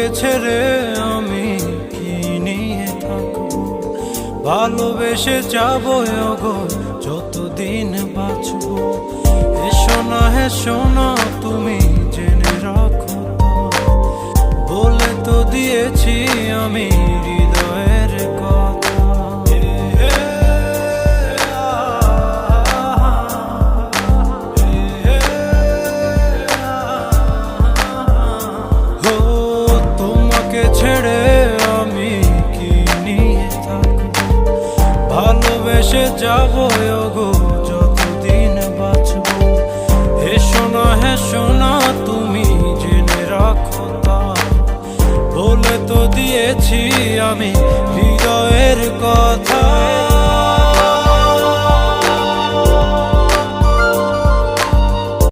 তোমাকে ছেড়ে আমি কি নিয়ে থাকবো, ভালোবেসে যাবো গো যতদিন বাঁচবো। হেসো না তুমি জেনে রাখো, বলে তো দিয়েছি আমি হৃদয়ের কথা। ও তোমাকে ছেড়ে আমি কি নিয়ে থাকবো, ভালোবেসে যাবো গো যতদিন বাঁচবো। হেসো না তুমি জেনে রাখো, বলে তো দিয়েছি আমি হৃদয়ের কথা।